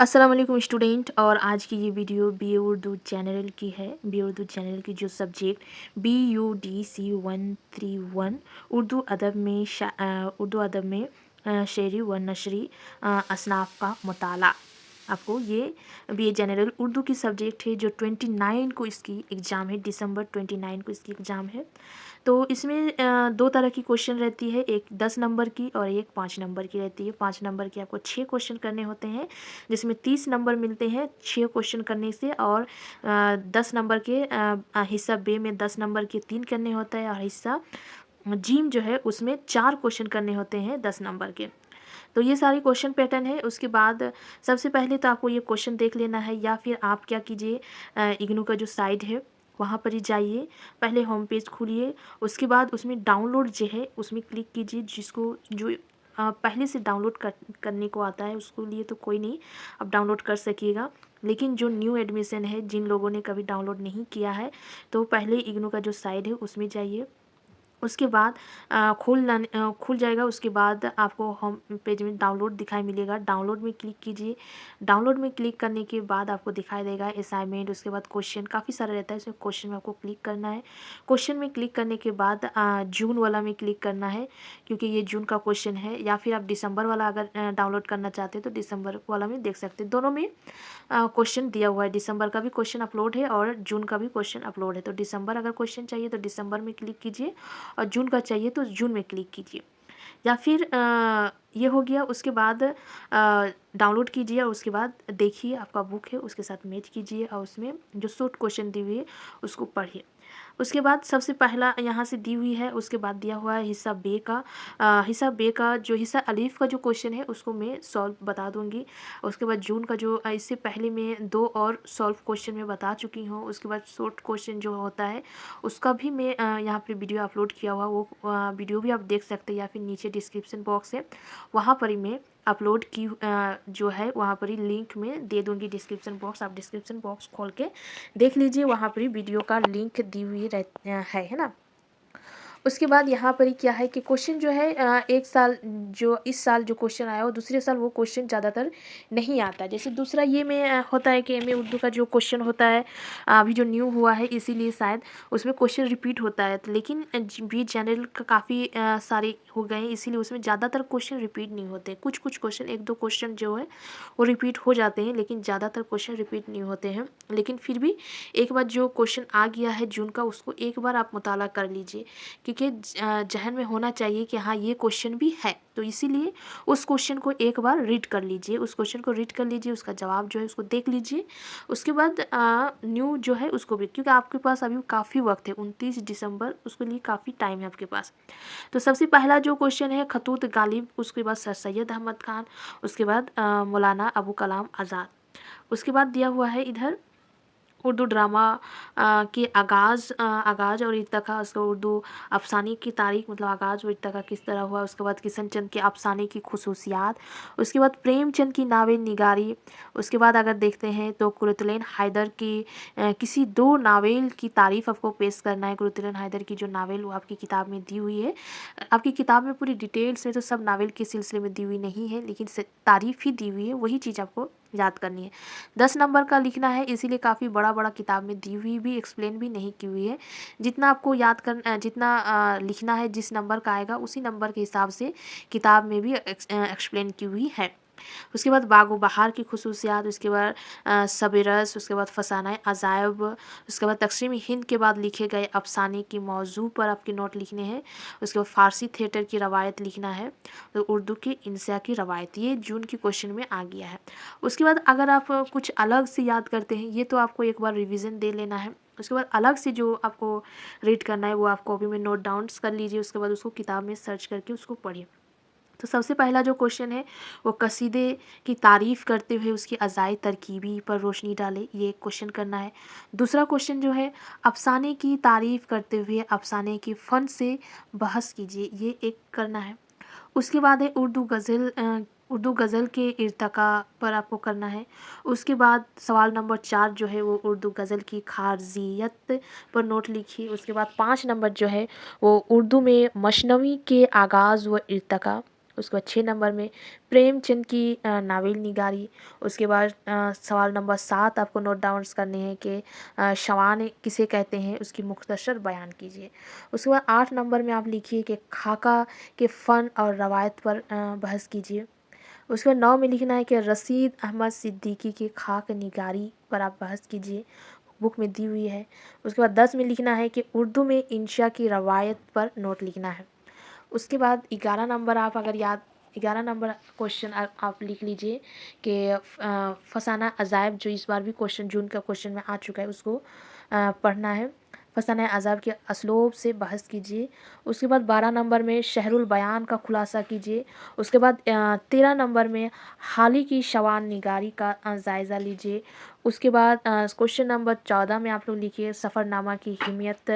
अस्सलाम वालेकुम स्टूडेंट। और आज की ये वीडियो बी उर्दू चैनल की है। बी उर्दू चैनल की जो सब्जेक्ट BUDC 131 उर्दू अदब में शेरी व नशरी असनाफ़ का मुताला। आपको ये बी ए जनरल उर्दू की सब्जेक्ट है जो 29 को इसकी एग्ज़ाम है, दिसंबर 29 को इसकी एग्ज़ाम है। तो इसमें दो तरह की क्वेश्चन रहती है, एक 10 नंबर की और एक 5 नंबर की रहती है। 5 नंबर की आपको 6 क्वेश्चन करने होते हैं, जिसमें 30 नंबर मिलते हैं 6 क्वेश्चन करने से। और 10 नंबर के हिस्सा बे में 10 नंबर के 3 करने होता है, और हिस्सा जीम जो है उसमें 4 क्वेश्चन करने होते हैं 10 नंबर के। तो ये सारी क्वेश्चन पैटर्न है। उसके बाद सबसे पहले तो आपको ये क्वेश्चन देख लेना है, या फिर आप क्या कीजिए, इग्नू का जो साइट है वहाँ पर ही जाइए, पहले होम पेज खोलिए, उसके बाद उसमें डाउनलोड जो है उसमें क्लिक कीजिए। जिसको जो पहले से डाउनलोड करने को आता है उसको लिए तो कोई नहीं, आप डाउनलोड कर सकिएगा। लेकिन जो न्यू एडमिशन है, जिन लोगों ने कभी डाउनलोड नहीं किया है, तो पहले इग्नू का जो साइट है उसमें जाइए। उसके बाद खुल जाएगा। उसके बाद आपको होम पेज में डाउनलोड दिखाई मिलेगा, डाउनलोड में क्लिक कीजिए। डाउनलोड में क्लिक करने के बाद आपको दिखाई देगा असाइनमेंट, उसके बाद क्वेश्चन काफ़ी सारा रहता है, इसमें क्वेश्चन में आपको क्लिक करना है। क्वेश्चन में क्लिक करने के बाद जून वाला में क्लिक करना है, क्योंकि ये जून का क्वेश्चन है। या फिर आप दिसंबर वाला अगर डाउनलोड करना चाहते हैं तो दिसंबर वाला में देख सकते हैं। दोनों में क्वेश्चन दिया हुआ है, दिसंबर का भी क्वेश्चन अपलोड है और जून का भी क्वेश्चन अपलोड है। तो दिसंबर अगर क्वेश्चन चाहिए तो दिसंबर में क्लिक कीजिए, और जून का चाहिए तो जून में क्लिक कीजिए। या फिर ये हो गया। उसके बाद डाउनलोड कीजिए, और उसके बाद देखिए आपका बुक है उसके साथ मैच कीजिए, और उसमें जो शॉर्ट क्वेश्चन दी हुई है उसको पढ़िए। उसके बाद सबसे पहला यहाँ से दी हुई है, उसके बाद दिया हुआ है हिस्सा बे का। हिस्सा बे का जो हिस्सा अलीफ का जो क्वेश्चन है उसको मैं सॉल्व बता दूंगी। उसके बाद जून का जो इससे पहले मैं 2 और सॉल्व क्वेश्चन में बता चुकी हूँ। उसके बाद शॉर्ट क्वेश्चन जो होता है उसका भी मैं यहाँ पे वीडियो अपलोड किया हुआ, वो वीडियो भी आप देख सकते हैं, या फिर नीचे डिस्क्रिप्शन बॉक्स है वहाँ पर ही मैं अपलोड की जो है वहाँ पर ही लिंक में दे दूँगी डिस्क्रिप्शन बॉक्स। आप डिस्क्रिप्शन बॉक्स खोल के देख लीजिए, वहाँ पर ही वीडियो का लिंक दी हुई है ना। उसके बाद यहाँ पर ही क्या है कि क्वेश्चन जो है एक साल जो इस साल जो क्वेश्चन आया हो दूसरे साल वो क्वेश्चन ज़्यादातर नहीं आता। जैसे दूसरा ये में होता है कि एमए उर्दू का जो क्वेश्चन होता है अभी जो न्यू हुआ है, इसीलिए शायद उसमें क्वेश्चन रिपीट होता है। लेकिन बी जनरल का काफ़ी सारे हो गए हैं, इसीलिए उसमें ज़्यादातर क्वेश्चन रिपीट नहीं होते। कुछ कुछ क्वेश्चन, एक दो क्वेश्चन जो है वो रिपीट हो जाते हैं, लेकिन ज़्यादातर क्वेश्चन रिपीट नहीं होते हैं। लेकिन फिर भी एक बार जो क्वेश्चन आ गया है जून का, उसको एक बार आप मुताला कर लीजिए, क्योंकि जहन में होना चाहिए कि हाँ ये क्वेश्चन भी है। तो इसीलिए उस क्वेश्चन को एक बार रीड कर लीजिए, उस क्वेश्चन को रीड कर लीजिए, उसका जवाब जो है उसको देख लीजिए। उसके बाद न्यू जो है उसको भी, क्योंकि आपके पास अभी काफ़ी वक्त है, 29 दिसंबर, उसके लिए काफ़ी टाइम है आपके पास। तो सबसे पहला जो क्वेश्चन है खतूत गालिब, उसके बाद सर सैयद अहमद खान, उसके बाद मौलाना अबू कलाम आज़ाद। उसके बाद दिया हुआ है इधर उर्दू ड्रामा के आगाज़ और इर्तिक़ा, उसका उर्दू अफ़साने की तारीख़, मतलब आगाज़ और इर्तिक़ा किस तरह हुआ। उसके बाद किशन चंद के अफ़साने की ख़ुसूसियात। उसके बाद प्रेमचंद की नावल निगारी। उसके बाद अगर देखते हैं तो कुरैतुल हैदर की किसी 2 नावल की तारीफ़ आपको पेश करना है। कुरैतुल हैदर की जो नावल वो आपकी किताब में दी हुई है, आपकी किताब में पूरी डिटेल्स में तो सब नावल के सिलसिले में दी हुई नहीं है, लेकिन तारीफ़ ही दी हुई है, वही चीज़ आपको याद करनी है। 10 नंबर का लिखना है, इसीलिए काफ़ी बड़ा बड़ा किताब में दी हुई भी एक्सप्लेन भी नहीं की हुई है। जितना आपको याद कर जितना लिखना है, जिस नंबर का आएगा उसी नंबर के हिसाब से किताब में भी एक्सप्लेन की हुई है। उसके बाद बागो बहार की ख़ुसूसियात, उसके बाद सबरस, उसके बाद फसाना अजायब, उसके बाद तकसीम हिंद के बाद लिखे गए अफसाने की मौजू पर आपके नोट लिखने हैं। उसके बाद फ़ारसी थिएटर की रवायत लिखना है, तो उर्दू की इंसा की रवायत, ये जून की क्वेश्चन में आ गया है। उसके बाद अगर आप कुछ अलग से याद करते हैं, ये तो आपको एक बार रिविज़न दे लेना है। उसके बाद अलग से जो आपको रीड करना है वो आप कॉपी में नोट डाउन्स कर लीजिए, उसके बाद उसको किताब में सर्च करके उसको पढ़िए। तो सबसे पहला जो क्वेश्चन है वो कसीदे की तारीफ़ करते हुए उसकी अज़ाई तरकीबी पर रोशनी डाले, ये एक क्वेश्चन करना है। दूसरा क्वेश्चन जो है अफ़साने की तारीफ़ करते हुए अफ़साने की फ़न से बहस कीजिए, ये एक करना है। उसके बाद है उर्दू गज़ल के इर्तिक़ा पर आपको करना है। उसके बाद सवाल नंबर 4 जो है वो उर्दू गज़ल की ख़ारजियत पर नोट लिखिए। उसके बाद 5 नंबर जो है वो उर्दू में मशनवी के आगाज़ व इर्तिक़ा। उसके बाद 6 नंबर में प्रेमचंद की नावल निगारी। उसके बाद सवाल नंबर 7 आपको नोट डाउन करने हैं कि शवान किसे कहते हैं, उसकी मुख्तसर बयान कीजिए। उसके बाद 8 नंबर में आप लिखिए कि खाका के फ़न और रवायत पर बहस कीजिए। उसके बाद 9 में लिखना है कि रशीद अहमद सिद्दीकी की खाक निगारी पर आप बहस कीजिए, बुक में दी हुई है। उसके बाद 10 में लिखना है कि उर्दू में इंशा की रवायत पर नोट लिखना है। उसके बाद 11 नंबर आप अगर याद 11 नंबर क्वेश्चन आप लिख लीजिए कि फसाना अजायब, जो इस बार भी क्वेश्चन जून का क्वेश्चन में आ चुका है, उसको पढ़ना है। फसाना अजायब के असलूब से बहस कीजिए। उसके बाद 12 नंबर में शहरुल बयान का खुलासा कीजिए। उसके बाद 13 नंबर में हाल की शवान निगारी का जायज़ा लीजिए। उसके बाद क्वेश्चन नंबर 14 में आप लोग लिखिए सफ़रनामा की अहमियत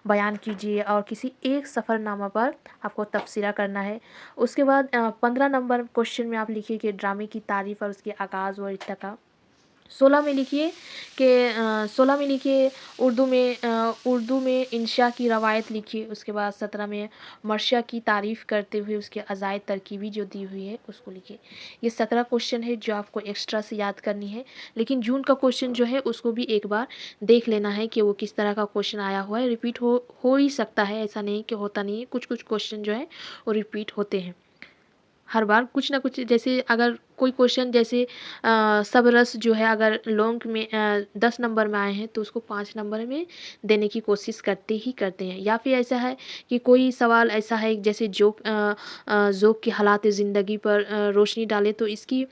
बयान कीजिए और किसी एक सफ़रनामा पर आपको तबसरा करना है। उसके बाद 15 नंबर क्वेश्चन में आप लिखिए कि ड्रामे की तारीफ़ और उसके आगाज़ व इर्तिका। 16 में लिखिए कि 16 में लिखिए उर्दू में इंशा की रवायत लिखिए। उसके बाद 17 में मर्शिया की तारीफ़ करते हुए उसके अज़ायद तरकीबी जो दी हुई है उसको लिखिए। ये 17 क्वेश्चन है जो आपको एक्स्ट्रा से याद करनी है, लेकिन जून का क्वेश्चन जो है उसको भी एक बार देख लेना है कि वो किस तरह का क्वेश्चन आया हुआ है। रिपीट हो ही सकता है, ऐसा नहीं कि होता नहीं है। कुछ क्वेश्चन जो है वो रिपीट होते हैं हर बार कुछ ना कुछ। जैसे अगर कोई क्वेश्चन जैसे सब रस जो है अगर लॉन्ग में 10 नंबर में आए हैं तो उसको 5 नंबर में देने की कोशिश करते हैं। या फिर ऐसा है कि कोई सवाल ऐसा है जैसे ज़ोक की हालात ज़िंदगी पर रोशनी डाले, तो इसकी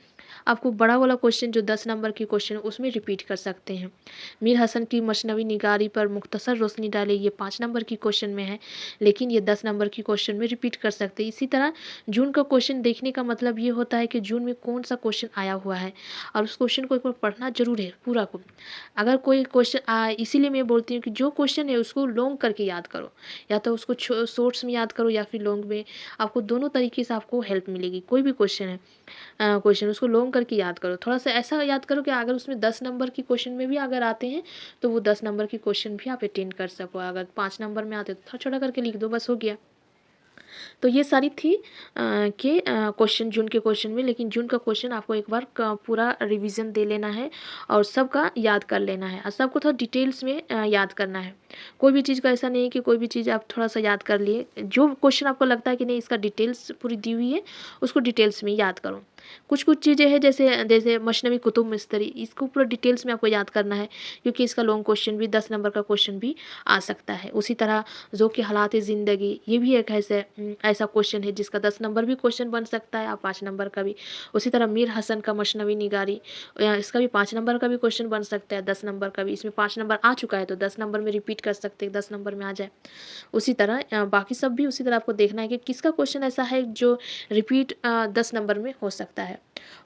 आपको बड़ा वाला क्वेश्चन जो 10 नंबर की क्वेश्चन है उसमें रिपीट कर सकते हैं। मीर हसन की मसनवी निगारी पर मुख्तसर रोशनी डाले, ये 5 नंबर की क्वेश्चन में है, लेकिन ये 10 नंबर की क्वेश्चन में रिपीट कर सकते हैं। इसी तरह जून का क्वेश्चन देखने का मतलब ये होता है कि जून में कौन सा क्वेश्चन आया हुआ है और उस क्वेश्चन को एक बार पढ़ना जरूर है पूरा को। अगर कोई क्वेश्चन इसीलिए मैं बोलती हूँ कि जो क्वेश्चन है उसको लॉन्ग करके याद करो, या तो उसको शॉर्ट्स में याद करो या फिर लॉन्ग में। आपको दोनों तरीके से आपको हेल्प मिलेगी। कोई भी क्वेश्चन है क्वेश्चन उसको लॉन्ग करके याद करो, थोड़ा सा ऐसा याद करो कि अगर उसमें 10 नंबर की क्वेश्चन में भी अगर आते हैं तो वो 10 नंबर की क्वेश्चन भी आप अटेंड कर सको। अगर 5 नंबर में आते तो थोड़ा छोटा करके लिख दो, बस हो गया। तो ये सारी थी कि क्वेश्चन जून के क्वेश्चन में। लेकिन जून का क्वेश्चन आपको एक बार पूरा रिवीजन दे लेना है और सबका याद कर लेना है और सबको थोड़ा डिटेल्स में याद करना है। कोई भी चीज़ का ऐसा नहीं है कि कोई भी चीज़ आप थोड़ा सा याद कर लिए। जो क्वेश्चन आपको लगता है कि नहीं इसका डिटेल्स पूरी दी हुई है उसको डिटेल्स में याद करो। कुछ चीज़ें हैं जैसे जैसे मसनवी कुतुब मिस्त्री, इसको पूरा डिटेल्स में आपको याद करना है क्योंकि इसका लॉन्ग क्वेश्चन भी 10 नंबर का क्वेश्चन भी आ सकता है। उसी तरह ज़ोक़ की हालात ज़िंदगी, ये भी एक ऐसा क्वेश्चन है जिसका 10 नंबर भी क्वेश्चन बन सकता है और 5 नंबर का भी। उसी तरह मीर हसन का मसनवी निगारी, इसका भी 5 नंबर का भी क्वेश्चन बन सकता है, 10 नंबर का भी। इसमें 5 नंबर आ चुका है तो 10 नंबर में रिपीट कर सकते हैं, 10 नंबर में आ जाए। उसी तरह बाकी सब भी उसी तरह आपको देखना है कि किसका क्वेश्चन ऐसा है जो रिपीट 10 नंबर में हो सकता है।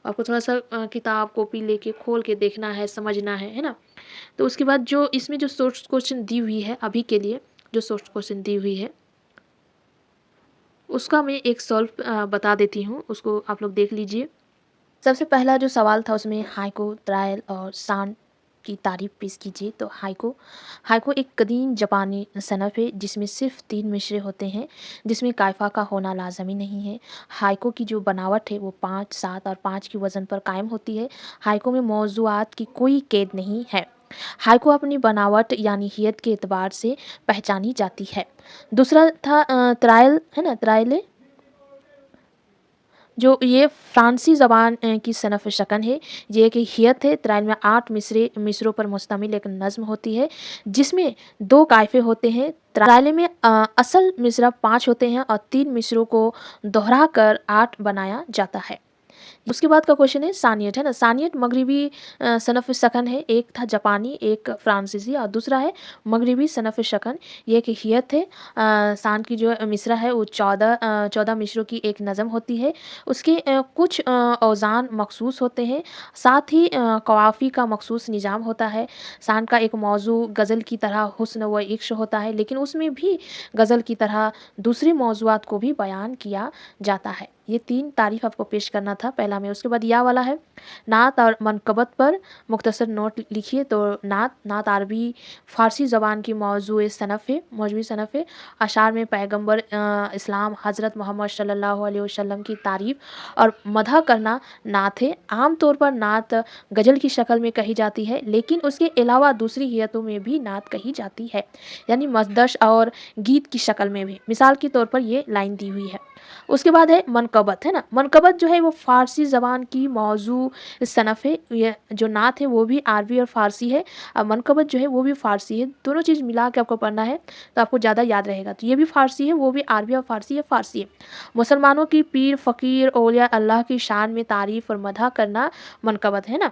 आपको थोड़ा सा किताब कॉपी लेके खोल के देखना है, समझना है ना। तो उसके बाद जो इसमें जो सोर्स क्वेश्चन दी हुई है अभी के लिए, जो सोर्स क्वेश्चन दी हुई है उसका मैं एक सॉल्व बता देती हूँ, उसको आप लोग देख लीजिए। सबसे पहला जो सवाल था उसमें हाइको, ट्रायल और शान की तारीफ पेश कीजिए। तो हाइको एक कदीम जापानी सनफ़ है जिसमें सिर्फ 3 मिसरे होते हैं, जिसमें कायफ़ा का होना लाजमी नहीं है। हाइको की जो बनावट है वो 5, 7 और 5 की वज़न पर कायम होती है। हाइको में मौज़ूआत की कोई कैद नहीं है। हाइको अपनी बनावट यानी हियत के एतबार से पहचानी जाती है। दूसरा था ट्रायल, है ना, ट्रायल जो ये फ़्रांसी ज़बान की सनफ़ शकन है। ये एक हियत है। त्रायल में 8 मिसरों पर मुश्तमिल एक नज़्म होती है जिसमें 2 कायफ़े होते हैं। त्रायल में असल मिसरा 5 होते हैं और 3 मिसरों को दोहरा कर 8 बनाया जाता है। उसके बाद का क्वेश्चन है सानियत, है ना। सानियत मगरिबी सनफ़ शकन है। एक था जापानी, एक फ्रांसीसी और दूसरा है मगरिबी सनफ़ शकन। ये एक हियत है। सान की जो मिसरा है वो 14 मिसरों की एक नज़म होती है। उसके कुछ औज़ान मखसूस होते हैं, साथ ही कवाफ़ी का मखसूस निज़ाम होता है। सान का एक मौज़ू गज़ल की तरह हुस्न व इश्क होता है, लेकिन उसमें भी गज़ल की तरह दूसरे मौज़ूआत को भी बयान किया जाता है। ये 3 तारीफ़ आपको पेश करना था पहला में। उसके बाद या वाला है, नात और मनक़बत पर मुख्तसर नोट लिखिए। तो नात अरबी फ़ारसी ज़बान की मौज़ूई सनफ़ है। अशार में पैगंबर इस्लाम हज़रत मोहम्मद सल्लल्लाहु अलैहि वसल्लम की तारीफ़ और मदह करना नात है। आम तौर पर नात गज़ल की शक्ल में कही जाती है, लेकिन उसके अलावा दूसरी हियतों में भी नात कही जाती है, यानी मज़दश और गीत की शक्ल में भी। मिसाल के तौर पर ये लाइन दी हुई है। उसके बाद है मनक़बत, है ना। मनक़बत जो है वो फ़ारसी ज़बान की मौज़ू सनफ़ है। ये जो नात है वो भी अरबी और फ़ारसी है, और मनक़बत जो है वो भी फ़ारसी है। दोनों चीज़ मिला के आपको पढ़ना है तो आपको ज़्यादा याद रहेगा। तो ये भी फ़ारसी है, वो भी अरबी और फ़ारसी है। मुसलमानों की पीर, फ़कीर, औलिया अल्लाह की शान में तारीफ़ और मदह करना मनक़बत है ना।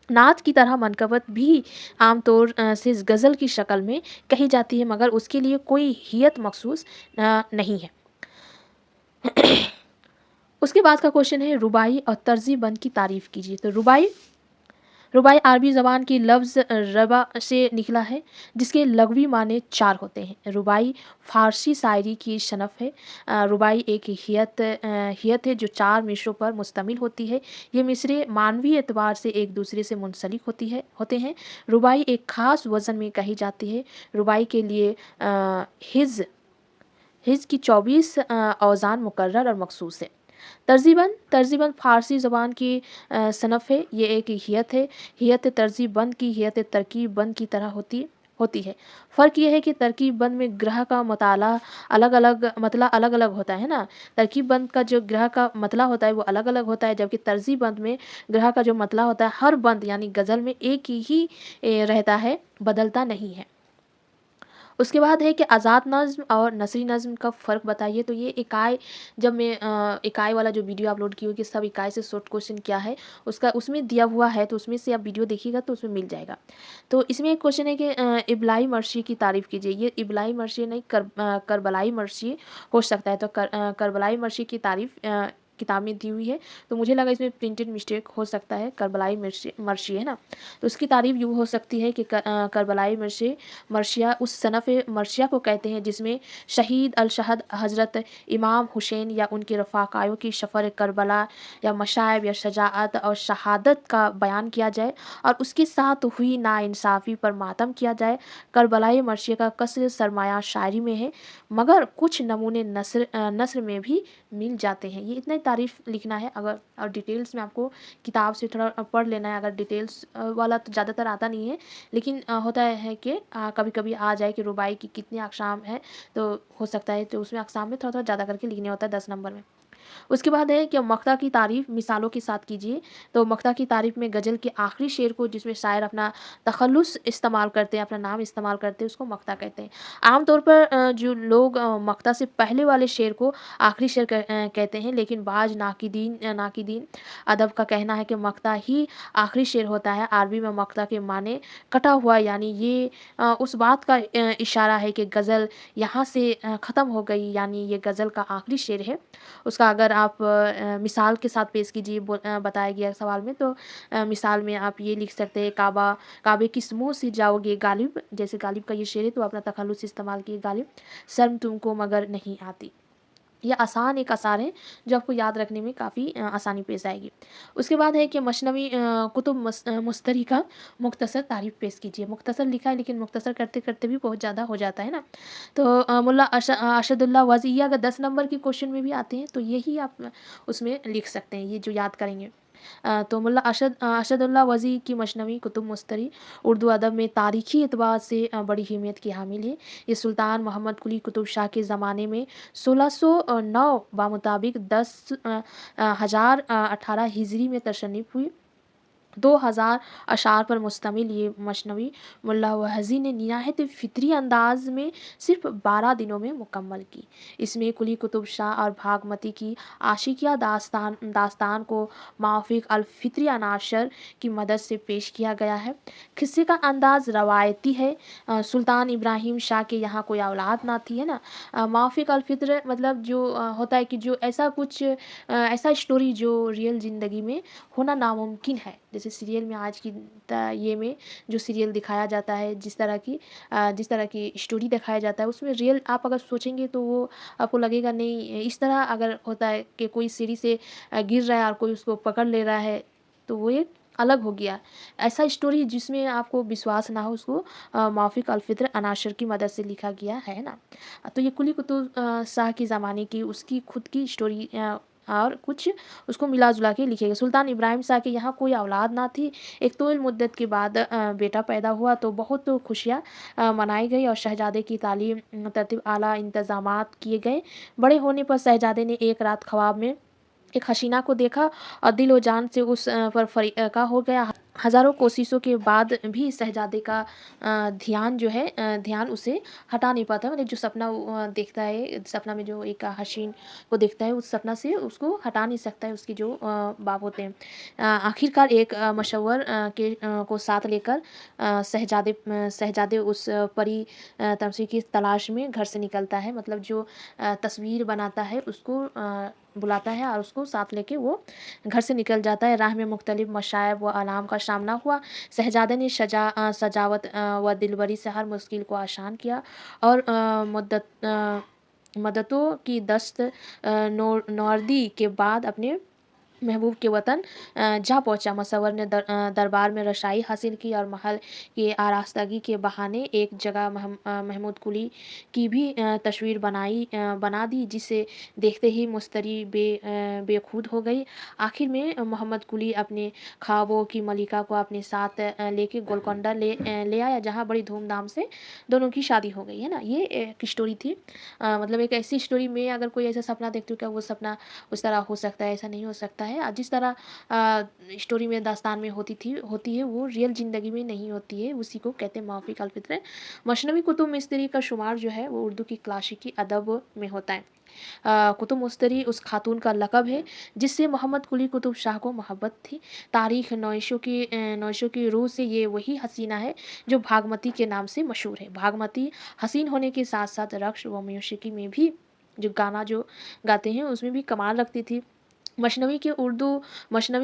नात की तरह मनक़बत भी आम तौर से गज़ल की शक्ल में कही जाती है, मगर उसके लिए कोई हियत मख़सूस नहीं है। उसके बाद का क्वेश्चन है, रुबाई और तर्ज़ी बंद की तारीफ़ कीजिए। तो रुबाई अरबी ज़बान की लफ्ज़ रबा से निकला है, जिसके लग़वी माने 4 होते हैं। रुबाई फ़ारसी शायरी की सनफ़ है। रुबाई एक हियत है जो 4 मिसरों पर मुश्तमिल होती है। ये मिसरे मानवी एतबार से एक दूसरे से मुंसलिक होते हैं। रुबाई एक ख़ास वज़न में कही जाती है। रुबाई के लिए हिज़ की 24 औज़ान मुकर्रर और मख़सूस है। तर्ज़ीबंद फ़ारसी ज़बान की सनफ़ है। ये एक हियत है। हियत तर्ज़ीबंद की हियत तरकीब बंद की तरह होती है। फ़र्क ये है कि तरकीब बंद में ग्रह का मतला अलग-अलग होता है ना। तरकीब बंद का जो ग्रह का मतला होता है वो अलग-अलग होता है, जबकि तर्ज़ीबंद में ग्रह का जो मतला होता है हर बंद यानी गज़ल में एक ही रहता है, बदलता नहीं है। उसके बाद है कि आज़ाद नज़्म और नसरी नज़्म का फ़र्क बताइए। तो ये इकाई, जब मैं इकाई वाला जो वीडियो अपलोड की हुई कि सब इकाई से शॉर्ट क्वेश्चन क्या है, उसमें दिया हुआ है, तो उसमें से आप वीडियो देखिएगा तो उसमें मिल जाएगा। तो इसमें एक क्वेश्चन है कि इब्लाई मर्शी की तारीफ़ कीजिए। ये इब्लाई मर्शी नहीं, करबलाई मर्शी हो सकता है। तो करबलाई मर्शी की तारीफ़ किताब में दी हुई है, तो मुझे लगा इसमें प्रिंटेड मिस्टेक हो सकता है। करबलाई मर्शी है ना, तो उसकी तारीफ़ यूँ हो सकती है कि करबलाई मर्शिया उस सनफ़ मर्शिया को कहते हैं जिसमें शहीद अलशहद हज़रत इमाम हुसैन या उनके रफ़ाक़ायों की सफ़र करबला या मशाइब या शजाअत और शहादत का बयान किया जाए और उसके साथ हुई नाइंसाफ़ी पर मातम किया जाए। करबलाई मर्शिया का कसर सरमाया शायरी में है, मगर कुछ नमूने नस्र में भी मिल जाते हैं। ये इतना ही तारीफ़ लिखना है। अगर और डिटेल्स में आपको किताब से थोड़ा पढ़ लेना है। अगर डिटेल्स वाला तो ज़्यादातर आता नहीं है, लेकिन होता है कि कभी-कभी आ जाए कि रुबाई की कितनी अक़साम है, तो हो सकता है तो उसमें अक़साम में थोड़ा-थोड़ा ज़्यादा करके लिखने होता है 10 नंबर में। उसके बाद है कि मक़ता की तारीफ़ मिसालों के साथ कीजिए। तो मक़ता की तारीफ़ में गज़ल के आखिरी शेर को, जिसमें शायर अपना तख़ल्लुस इस्तेमाल करते हैं, अपना नाम इस्तेमाल करते हैं, उसको मक़ता कहते हैं। आम तौर पर जो लोग मक़ता से पहले वाले शेर को आखिरी शेर कहते हैं, लेकिन बाज़ नाक़िदीन अदब का कहना है कि मक़ता ही आखिरी शेर होता है। अरबी में मक़ता के माने कटा हुआ, यानी ये उस बात का इशारा है कि गज़ल यहाँ से ख़त्म हो गई, यानी ये गज़ल का आखिरी शेर है। उसका अगर आप मिसाल के साथ पेश कीजिए बताया गया सवाल में, तो मिसाल में आप ये लिख सकते हैं, काबे किस मुँह से जाओगे गालिब। जैसे गालिब का ये शेर है, तो अपना तख़ल्लुस इस्तेमाल किए गालिब, शर्म तुमको मगर नहीं आती। ये आसान एक आसार है जो आपको याद रखने में काफ़ी आसानी पेश आएगी। उसके बाद है कि मशनवी कुतुब मुस्तरी का मुख्तसर तारीफ़ पेश कीजिए। मुख्तसर लिखा है, लेकिन मुख्तसर करते-करते भी बहुत ज़्यादा हो जाता है ना। तो मुल्ला अशदुल्ला वाज़ी, ये अगर 10 नंबर के क्वेश्चन में भी आते हैं, तो यही आप उसमें लिख सकते हैं, ये जो याद करेंगे। तो मुल्ला अशदुल्ला वज़ी की मशनवी कुतुब मुस्तरी उर्दू अदब में तारीख़ी एतबार से बड़ी अहमियत की हामिल है। ये सुल्तान मोहम्मद कुली कुतुब शाह के ज़माने में 1609 बामुताबिक 1018 हिजरी में तशन्नुफ़ हुई। 2000 अशार पर मुश्तमिल ये मशनवी मुल्ला वहज़ी ने निहायत फ़ितरी अंदाज़ में सिर्फ़ 12 दिनों में मुकम्मल की। इसमें कुली कुतुब शाह और भागमती की आशिकिया दास्तान को माफ़िक अल-फ़ितरी अनाशर की मदद से पेश किया गया है। क़िस्से का अंदाज़ रवायती है। सुल्तान इब्राहिम शाह के यहाँ कोई औलाद ना थी, है ना। माफ़िक अल-फ़ित्र मतलब जो होता है कि जो ऐसा कुछ ऐसा स्टोरी जो रियल ज़िंदगी में होना नामुमकिन है। जैसे सीरियल में आज की ये में जो सीरियल दिखाया जाता है, जिस तरह की स्टोरी दिखाया जाता है, उसमें रियल आप अगर सोचेंगे तो वो आपको लगेगा नहीं। इस तरह अगर होता है कि कोई सीढ़ी से गिर रहा है और कोई उसको पकड़ ले रहा है, तो वो एक अलग हो गया। ऐसा स्टोरी जिसमें आपको विश्वास ना हो, उसको मौफ़िक़ अल-फ़ित्र अनाशर की मदद से लिखा गया है ना। तो ये कुली कुतुब शाह के ज़माने की उसकी खुद की स्टोरी और कुछ उसको मिला-जुला के लिखे गए। सुल्तान इब्राहिम शाह के यहाँ कोई औलाद ना थी। एक तवील मुद्दत के बाद बेटा पैदा हुआ तो बहुत खुशियाँ मनाई गई और शहज़ादे की तालीम तरतीब आला इंतज़ामात किए गए। बड़े होने पर शहज़ादे ने एक रात ख्वाब में एक हसीना को देखा और दिल व जान से उस पर का हो गया। हज़ारों कोशिशों के बाद भी शहज़ादे का ध्यान उसे हटा नहीं पाता। मतलब जो सपना वो देखता है, सपना में जो एक हसीन को देखता है, उस सपना से उसको हटा नहीं सकता है उसके जो बाप होते हैं। आखिरकार एक मशव्वर को साथ लेकर शहज़ादे उस परी तमसी की तलाश में घर से निकलता है। मतलब जो तस्वीर बनाता है उसको बुलाता है और उसको साथ लेके वो घर से निकल जाता है। राह में मुख्तलिफ मशाइब व आलाम का सामना हुआ। शहज़ादे ने सजावत व दिलबरी से हर मुश्किल को आसान किया और मदतों की दस्त नौर्दी के बाद अपने महबूब के वतन जा पहुँचा। मुसव्वर ने दरबार में रसाई हासिल की और महल की आरास्तगी के बहाने एक जगह महमूद कुली की भी तस्वीर बना दी, जिसे देखते ही मुस्तरी बेखुद हो गई। आखिर में मोहम्मद कुली अपने ख्वाबों की मलिका को अपने साथ लेके गोलकोंडा ले आया, जहाँ बड़ी धूमधाम से दोनों की शादी हो गई है ना। ये एक स्टोरी थी। मतलब एक ऐसी स्टोरी में अगर कोई ऐसा सपना देखती हूँ, क्या वो सपना उस तरह हो सकता है? ऐसा नहीं हो सकता है। जिस तरह स्टोरी में दास्तान में होती है वो रियल ज़िंदगी में नहीं होती है। उसी को कहते हैं मौफ़िक़ अल-फ़ित्र। मसनवी कुतुब मिस्री का शुमार जो है वो उर्दू की क्लासिकी अदब में होता है। कुतुब मुस्तरी उस खातून का लक़ब है जिससे मोहम्मद कुली कुतुब शाह को मोहब्बत थी। तारीख़ नौशों की रूह से ये वही हसीना है जो भागमती के नाम से मशहूर है। भागमती हसीन होने के साथ-साथ रक़्स व मौसीकी में भी जो गाते हैं उसमें भी कमाल रखती थी। मसनवी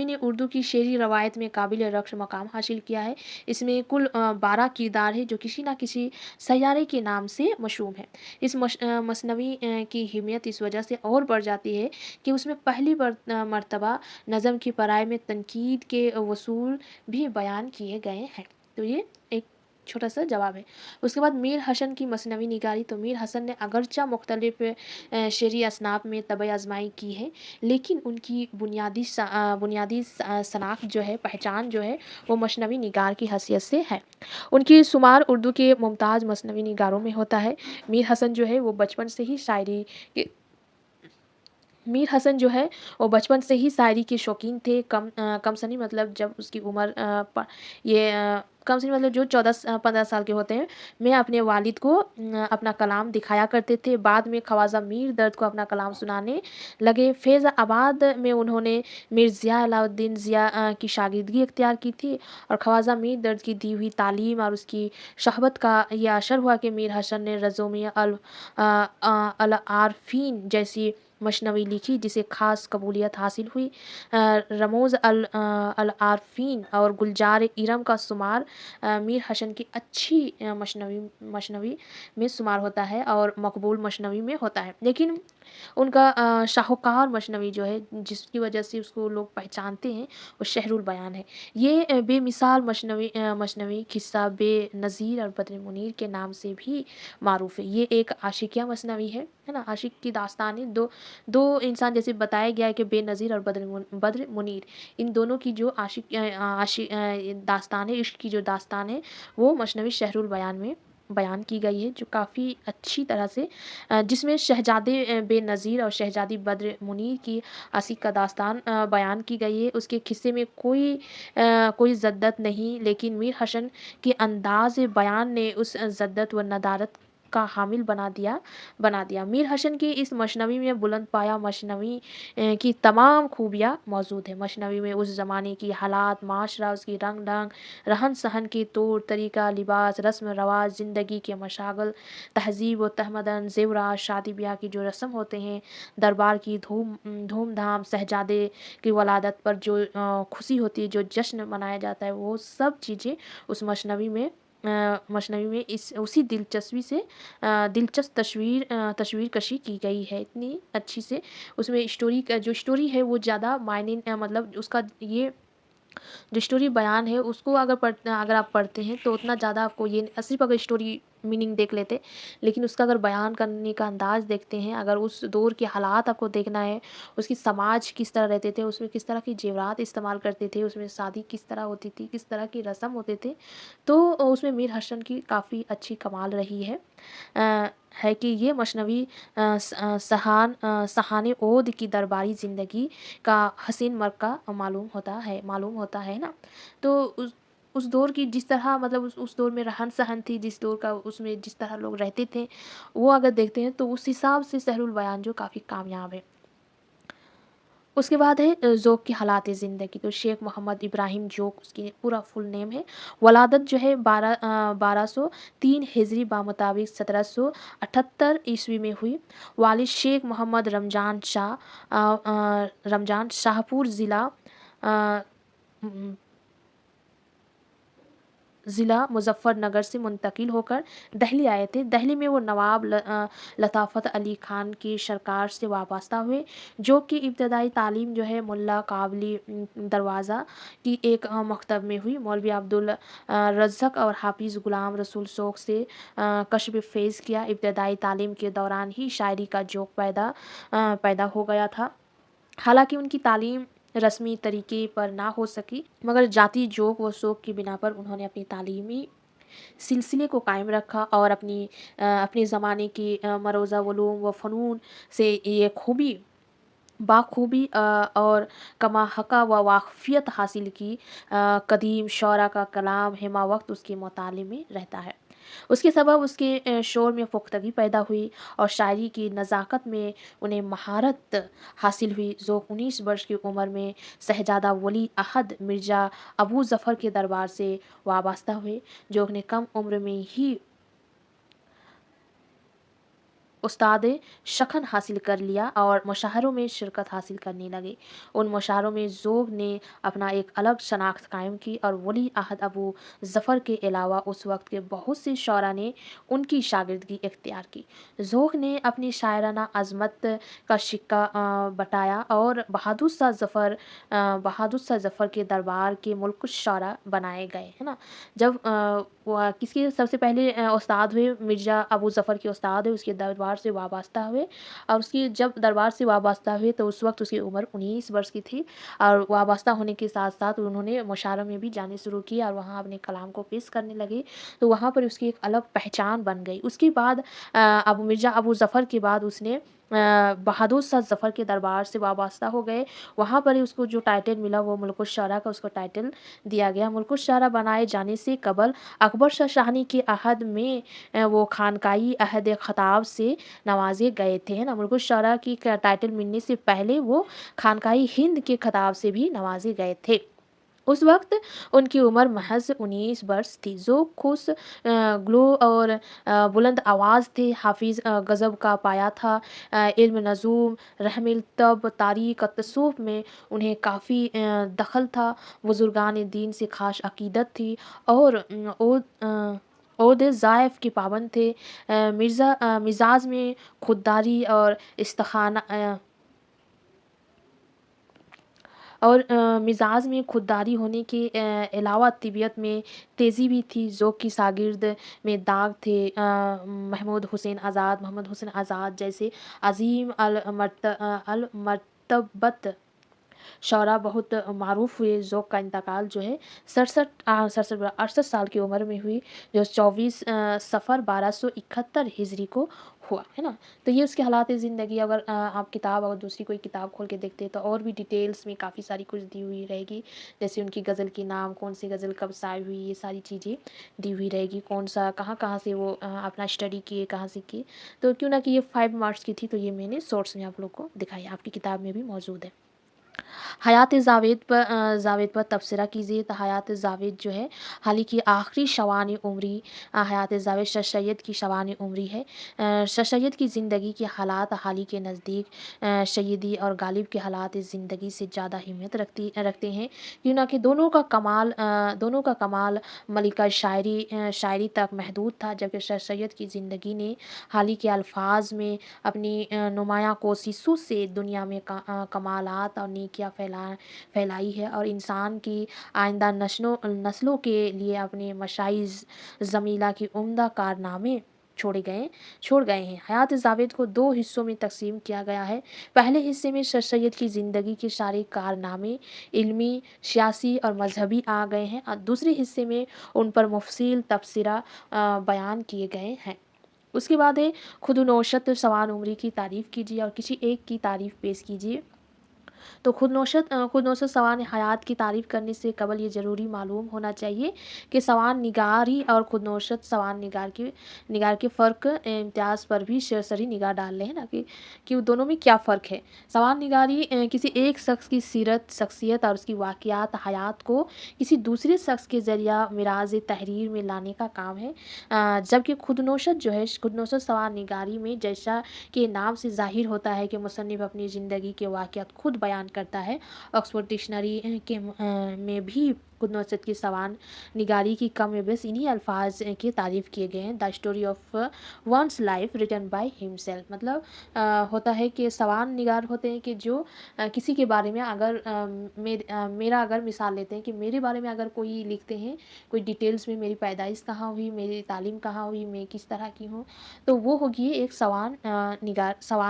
ने उर्दू की शेरी रवायत में काबिल रक़्स मक़ाम हासिल किया है। इसमें कुल 12 किरदार हैं जो किसी न किसी सैयारे के नाम से मशहूर हैं। इस मसनवी की अहमियत इस वजह से और बढ़ जाती है कि उसमें पहली मर्तबा नज़म की पराए में तनकीद के वसूल भी बयान किए गए हैं। तो ये एक छोटा-सा जवाब है। उसके बाद मीर हसन की मसनवी निगारी। तो मीर हसन ने अगरचा मुख्तलिफ़ शेरी असनाफ़ में तबे आज़माई की है, लेकिन उनकी बुनियादी शनाख्त जो है, पहचान जो है, वो मसनवी निगार की हैसियत से है। उनकी शुमार उर्दू के मुमताज़ मसनवी निगारों में होता है। मीर हसन जो है वो बचपन से ही शायरी के मीर हसन जो है वो बचपन से ही शायरी के शौकीन थे। कम सनी मतलब जब उसकी उम्र कम सनी मतलब जो 14-15 साल के होते हैं, मैं अपने वालिद को अपना कलाम दिखाया करते थे। बाद में ख्वाजा मीर दर्द को अपना कलाम सुनाने लगे। फैज़ाबाद में उन्होंने मीर ज़िया अलाउद्दीन ज़िया की शागिर्दगी इख्तियार की थी और ख्वाजा मीर दर्द की दी हुई तालीम और उसकी शहबत का ये असर हुआ कि मीर हसन ने रज़ोमे अल आरफ़ीन जैसी मसनवी लिखी, जिसे ख़ास कबूलियत हासिल हुई। रमूज़ अल आरफ़ीन और गुलजार इरम का शुमार मीर हसन की अच्छी मसनवी में शुमार होता है और मकबूल मसनवी में होता है। लेकिन उनका शाहूकार मसनवी जो है, जिसकी वजह से उसको लोग पहचानते हैं, वो शहरुल बयान है। ये बेमिसाल मसनवी किस्सा बेनज़ीर और बद्र मुनीर के नाम से भी मारूफ़ है। ये एक आशिकिया मसनवी है ना। आशिक की दास्तानें दो इंसान जैसे बताया गया है कि बेनज़ीर और बद्र मुनीर, इन दोनों की जो दास्तान है, इश्क की जो दास्तान है, वो मसनवी शहरुल बयान में बयान की गई है, जो काफ़ी अच्छी तरह से जिसमें शहज़ादे बेनज़ीर और शहज़ादी बद्र मुनीर की आशिक का दास्तान बयान की गई है। उसके किस्से में कोई ज़द्दत नहीं, लेकिन मीर हसन के अंदाज़ बयान ने उस ज़द्दत व नदारत का हामिल बना दिया। मीर हसन की इस मसनवी में बुलंद पाया मसनवी की तमाम खूबियाँ मौजूद हैं। मसनवी में उस ज़माने की हालात, माशरा, उसकी रंग ढंग, रहन सहन की तौर तरीका, लिबास, रस्म रवाज, ज़िंदगी के मशागल, तहजीब व तमदन, ज़ेवरात, शादी ब्याह की जो रस्म होते हैं, दरबार की धूमधाम, शहजादे की वलादत पर जो खुशी होती है, जो जश्न मनाया जाता है, वो सब चीज़ें उस मसनवी में इस उसी दिलचस्पी से दिलचस्प तस्वीर कशी की गई है इतनी अच्छी से। उसमें स्टोरी का जो स्टोरी है वो ज़्यादा मायने मतलब उसका ये जो स्टोरी बयान है उसको अगर आप पढ़ते हैं तो उतना ज़्यादा आपको ये सिर्फ अगर स्टोरी मीनिंग देख लेते, लेकिन उसका अगर बयान करने का अंदाज़ देखते हैं, अगर उस दौर के हालात आपको देखना है, उसकी समाज किस तरह रहते थे, उसमें किस तरह के ज़ेवरात इस्तेमाल करते थे, उसमें शादी किस तरह होती थी, किस तरह की रस्म होते थे, तो उसमें मीर हसन की काफ़ी अच्छी कमाल रही है कि ये मसनवी सहाने ओद की दरबारी ज़िंदगी का हसीन मरक़ा मालूम होता है ना। तो उस दौर की जिस तरह मतलब उस दौर में रहन-सहन थी, जिस दौर का उसमें जिस तरह लोग रहते थे, वो अगर देखते हैं तो उस हिसाब से सहरुल बयान जो काफ़ी कामयाब है। उसके बाद है ज़ोक की हालात ज़िंदगी। तो शेख मोहम्मद इब्राहिम ज़ोक उसकी पूरा फुल नेम है। वलादत जो है 1203 हिजरी बामुताबिक 1778 ईस्वी में हुई। वालिद शेख मोहम्मद रमजान शाहपुर ज़िला मुज़फ़्फ़रनगर से मुंतकिल होकर दहली आए थे। दहली में वो नवाब लताफ़त अली ख़ान की सरकार से वाबस्ता हुए, जो कि इब्तदाई तालीम जो है मुल्ला काबली दरवाज़ा की एक मकतब में हुई। मौलवी अब्दुल रज़्ज़क़ और हाफ़िज़ ग़ुलाम रसूल शौक़ से कश्फ़ फ़ैज़ किया। इब्तदाई तालीम के दौरान ही शायरी का ज़ौक़ पैदा हो गया था। हालाँकि उनकी तालीम रस्मी तरीके पर ना हो सकी, मगर जाती ज़ौक़ व शौक़ की बिना पर उन्होंने अपनी तालीमी सिलसिले को कायम रखा और अपने ज़माने की मरोज़ा उलूम व फ़नून से ये बाखूबी और कमा हक़ा व वाक़फ़ियत हासिल की। कदीम शौरा का कलाम हिमा वक्त उसके मुताले में रहता है। उसके सबब उसके शोर में पुख्तगी पैदा हुई और शायरी की नज़ाकत में उन्हें महारत हासिल हुई। ज़ौक़ 19 वर्ष की उम्र में शहज़ादा वली अहद मिर्ज़ा अबू ज़फ़र के दरबार से वाबस्ता हुए। ज़ौक़ ने कम उम्र में ही उस्ताद शख़न हासिल कर लिया और मुशायरों में शिरकत हासिल करने लगे। उन मुशायरों में ज़ौक़ ने अपना एक अलग शनाख्त कायम की और वली अहद अबू ज़फ़र के अलावा उस वक्त के बहुत से शौरा ने उनकी शागिर्दगी इख्तियार की। ज़ौक़ ने अपनी शायराना अज़मत का सिक्का बटाया और बहादुर शाह ज़फ़र के दरबार के मुल्कुश शौरा बनाए गए, है ना? जब वह किसके सबसे पहले उस्ताद हुए, मिर्ज़ा अबू ज़फ़र के उस्ताद हुए, उसके दरबार से वाबस्ता हुए और उसकी जब दरबार से वाबस्ता हुए तो उस वक्त उसकी उम्र 19 वर्ष की थी और वाबस्ता होने के साथ-साथ उन्होंने मुशायरों में भी जाने शुरू किया और वहाँ अपने कलाम को पेश करने लगे, तो वहाँ पर उसकी एक अलग पहचान बन गई। उसके बाद मिर्ज़ा अबू ज़फ़र के बाद उसने बहादुर शाह ज़फ़र के दरबार से वाबस्ता हो गए। वहाँ पर ही उसको जो टाइटल मिला वो मुल्कुश शौरा का उसको टाइटल दिया गया। मुल्कुश शौरा बनाए जाने से कबल अकबर शाह शाहनी के अहद में वो खानकाई अहद ख़ताब से नवाज़े गए थे, है ना? मुल्कुश शौरा की टाइटल मिलने से पहले वो खानकाई हिंद के ख़ताब से भी नवाज़े गए थे। उस वक्त उनकी उम्र महज 19 वर्ष थी। ज़ौक़ खुश ग्लो और बुलंद आवाज़ थे। हाफ़िज़ गज़ब का पाया था। इल्म नज़ूम, रहमिल तब, तारीख़ और तसव्वुफ़ में उन्हें काफ़ी दख़ल था। बुज़ुर्गान दीन से ख़ास अक़ीदत थी और ओहदे ज़ाइफ़ के पाबंद थे। मिज़ाज में खुददारी और मिज़ाज में खुददारी होने के अलावा तबीयत में तेज़ी भी थी। ज़ौक़ की शागिर्द में दाग थे। मोहम्मद हुसैन आज़ाद जैसे अज़ीम अल मर्तबत शौरा बहुत मारूफ हुए ज़ौक़ का इंतकाल जो है 68 साल की उम्र में हुई, जो 24 सफ़र 1271 हिजरी को हुआ, है ना। तो ये उसके हालात ज़िंदगी। अगर आप किताब अगर दूसरी कोई किताब खोल के देखते हैं तो और भी डिटेल्स में काफ़ी सारी कुछ दी हुई रहेगी, जैसे उनकी गज़ल के नाम, कौन सी गज़ल कब शाये हुई, ये सारी चीज़ें दी हुई रहेगी, कौन सा कहाँ से वो अपना स्टडी किए, कहाँ से किए। तो क्यों ना कि ये 5 मार्क्स की थी, तो ये मैंने शॉर्ट्स में आप लोग को दिखाई, आपकी किताब में भी मौजूद है। जावेद पर तबसरा कीजिए। तो हयात जावेद जो है हाल ही की आखिरी शवान उम्री, हयात जावेद शह सैयद की शवान उम्री है। शह सैयद की ज़िंदगी के हालात हाल ही के नज़दीक सैयदी और गालिब के हालात ज़िंदगी से ज़्यादा अहमियत रखते हैं, क्यों ना कि दोनों का कमाल मलिका शायरी तक महदूद था, जबकि शह सैयद की ज़िंदगी ने हाल ही के अल्फाज में अपनी नुमायाँ कोशिशों से दुनिया में कमालात और नेकियां फैलाई है, और इंसान की आइंदा नस्लों के लिए अपने मशाइज़ ज़मीला की उम्दा कारनामे छोड़ गए हैं। हयात जावेद को 2 हिस्सों में तकसीम किया गया है। पहले हिस्से में शह सैयद की ज़िंदगी के सारे कारनामे इल्मी, सियासी और मजहबी आ गए हैं, और दूसरे हिस्से में उन पर मुफस्सिल तबसरा बयान किए गए हैं। उसके बाद है खुदनोशत सवान उम्री की तारीफ़ कीजिए और किसी एक की तारीफ़ पेश कीजिए। तो खुदनोशत सवान हयात की तारीफ़ करने से कबल ये ज़रूरी मालूम होना चाहिए कि सवान निगारी और खुदनोशत सवान निगार के फ़र्क इम्तियाज़ पर भी सरसरी निगाह डाल लें, है ना, कि वो दोनों में क्या फ़र्क है। सवान निगारी किसी एक शख्स की सीरत, शख्सियत और उसकी वाक़यात हयात को किसी दूसरे शख्स के ज़रिया मिराज तहरीर में लाने का काम है। जबकि खुदनोशत जो है, खुदनोशत सवान निगारी में जैसा कि नाम से ज़ाहिर होता है कि मुसन्निफ़ अपनी ज़िंदगी के वाक़यात खुद बयान करता है। ऑक्सफोर्ड डिक्शनरी में भी खुदनोशत की सवान निगारी की कम बेस इन्हीं अल्फाज की तारीफ़ किए गए हैं। The story of one's life written by himself, मतलब होता है कि सवान निगार होते हैं कि जो किसी के बारे में अगर मेरा अगर मिसाल लेते हैं कि मेरे बारे में अगर कोई लिखते हैं, कोई डिटेल्स में मेरी पैदाइश कहाँ हुई, मेरी तालीम कहाँ हुई, मैं किस तरह की हूँ, तो वो होगी एक सवान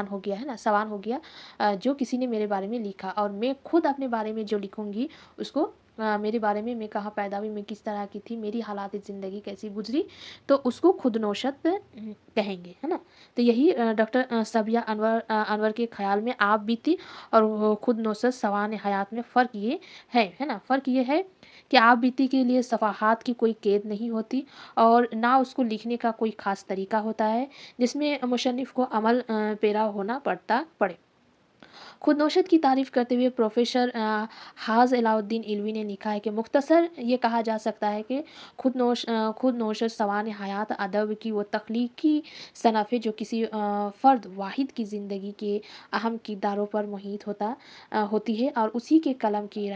हो गया, है ना, सवान हो गया जो किसी ने मेरे बारे में लिखा। और मैं खुद अपने बारे में जो लिखूंगी उसको मेरे बारे में, मैं कहाँ पैदा हुई, मैं किस तरह की थी, मेरी हालात ज़िंदगी कैसी गुजरी, तो उसको खुदनोशत कहेंगे, है ना। तो यही डॉक्टर सबिया अनवर के ख्याल में आप बीती और खुदनोशत सवान हयात में फ़र्क ये है ना, फ़र्क ये है कि आप बीती के लिए सफ़ाहात की कोई कैद नहीं होती, और ना उसको लिखने का कोई ख़ास तरीका होता है जिसमें मुसन्निफ़ को अमल पेरा होना पड़े। खुदनोशत की तारीफ़ करते हुए प्रोफेसर हाज अलाउद्दीन इल्वी ने लिखा है कि मुख्तसर ये कहा जा सकता है कि खुदनोशत सवान हयात अदब की वो तख्लीकी सनफ़ है जो किसी फ़र्द वाहिद की ज़िंदगी के अहम किरदारों पर मुहित होती है, और उसी के कलम की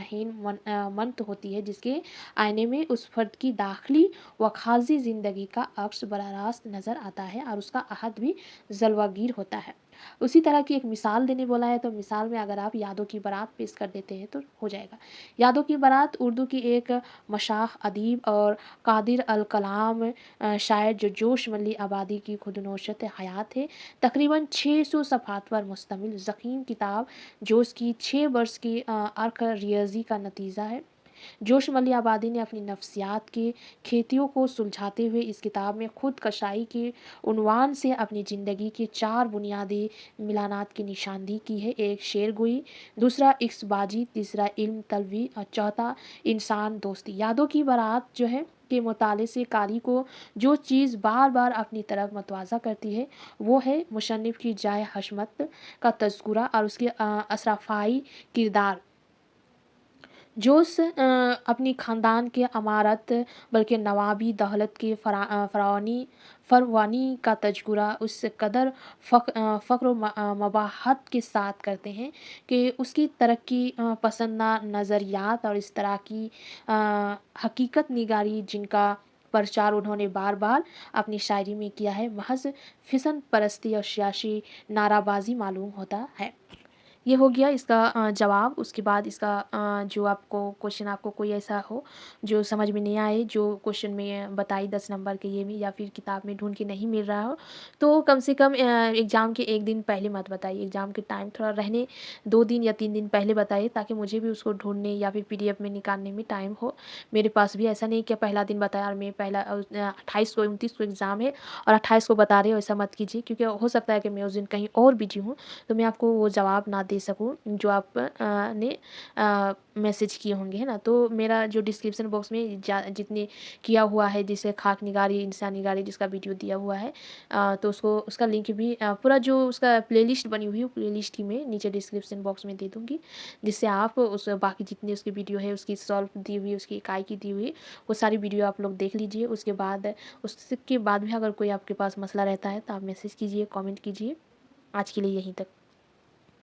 मंत होती है, जिसके आईने में उस फ़र्द की दाखिली व खारजी ज़िंदगी का अक्स बराह रास्त नज़र आता है, और उसका अहद भी जलवागीर होता है। उसी तरह की एक मिसाल देने बोला है, तो मिसाल में अगर आप यादों की बारात पेश कर देते हैं तो हो जाएगा। यादों की बारात उर्दू की एक मशाह अदीब और कादिर अल कलाम शायर जो जोश मल्ली आबादी की खुदनोशत हयात है। तकरीबन 600 सफ़हात पर मुश्तमिल ज़ख़ीम किताब जोश की 6 बरस की अर्क रियाज़ी का नतीजा है। जोश मल्ली आबादी ने अपनी नफ्सियात की खेतियों को सुलझाते हुए इस किताब में खुद कशाई के उन्वान से अपनी ज़िंदगी के 4 बुनियादी मिलानात की निशानदी की है। एक शेर गोई, दूसरा इक्सबाजी, तीसरा इल्म तलबी और चौथा इंसान दोस्ती। यादों की बारात जो है के मुताले से कारी को जो चीज़ बार बार अपनी तरफ मतवाज़ा करती है वो है मुसन्निफ़ की जाए हशमत का तज़कुरा और उसके असराफ़ाई किरदार। जोश अपनी ख़ानदान के अमारत बल्कि नवाबी दौलत के फरवानी का तज़कुरा उस कदर फ़ख्र व मबाहत के साथ करते हैं कि उसकी तरक्की पसंद नज़रियात और इस तरह की हकीकत निगारी जिनका प्रचार उन्होंने बार बार अपनी शायरी में किया है, महज फिसन परस्ती और सियासी नाराबाजी मालूम होता है। ये हो गया इसका जवाब। उसके बाद इसका जो आपको क्वेश्चन आपको कोई ऐसा हो जो समझ में नहीं आए, जो क्वेश्चन में बताई 10 नंबर के ये में या फिर किताब में ढूँढ के नहीं मिल रहा हो, तो कम से कम एग्ज़ाम के 1 दिन पहले मत बताइए। एग्ज़ाम के टाइम थोड़ा रहने 2 दिन या 3 दिन पहले बताइए, ताकि मुझे भी उसको ढूँढने या फिर पीडीएफ में निकालने में टाइम हो। मेरे पास भी ऐसा नहीं कि पहला दिन बताया और मैं पहला 28 को 29 को एग्ज़ाम है और 28 को बता रहे हो, ऐसा मत कीजिए, क्योंकि हो सकता है कि मैं उस दिन कहीं और बिज़ी हूँ, तो मैं आपको वो जवाब ना दे सकूँ जो आप ने मैसेज किए होंगे, है ना? तो मेरा जो डिस्क्रिप्शन बॉक्स में जितने किया हुआ है, जैसे खाक निगारी, इंसान निगारी जिसका वीडियो दिया हुआ है, तो उसको उसका लिंक भी पूरा जो उसका प्लेलिस्ट बनी हुई है, प्लेलिस्ट की मैं नीचे डिस्क्रिप्शन बॉक्स में दे दूँगी, जिससे आप उस बाकी जितनी उसकी वीडियो है, उसकी सॉल्व दी हुई, उसकी इकाई की दी हुई, वो सारी वीडियो आप लोग देख लीजिए। उसके बाद भी अगर कोई आपके पास मसला रहता है, तो आप मैसेज कीजिए, कमेंट कीजिए। आज के लिए यहीं तक।